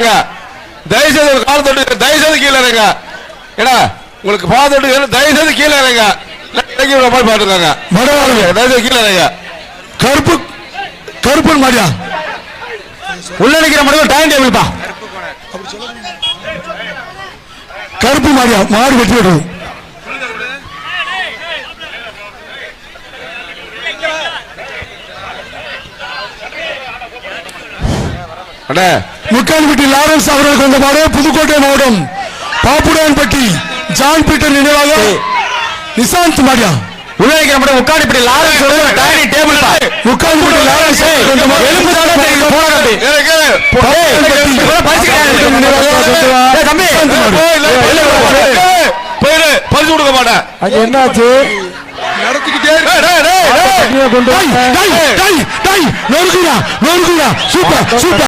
இறங்க. தயவுசெய்து ஒரு கால் தொட்டு தயவுசெய்து கீழே இறங்க. ஏடா உங்களுக்கு பால் தொட்டு தயவுசெய்து கீழே இறங்க. போய் பாத்துருக்காங்க. தயவுசெய்து கீழே இறங்க. கருப்பு கருப்பு மாடியா உள்ள நிக்கிற மட்டும் டைம் டேபிள் பா. கருப்பு மாடியா மாடு வெட்டி விடுறது. முக்கால்பட்டி லாரன்ஸ் அவர்களுக்கு வந்த மாடு புதுக்கோட்டை மாவட்டம் பாப்புடான்பட்டி ஜான் பீட்டர் நினைவாக நிசாந்த் மாடியா உள்ள நிக்கிற மட்டும் முக்கால்பட்டி லாரன்ஸ் டைனிங் டேபிள் பா. முக்கால்பட்டி லாரன்ஸ் எலும்பு தானே தெரியும். போடா தம்பி. போயிரு பரிசு கொடுக்க மாட்டேன். அது என்னாச்சு நடத்திக்கிட்டே சூப்பர் சூப்பர்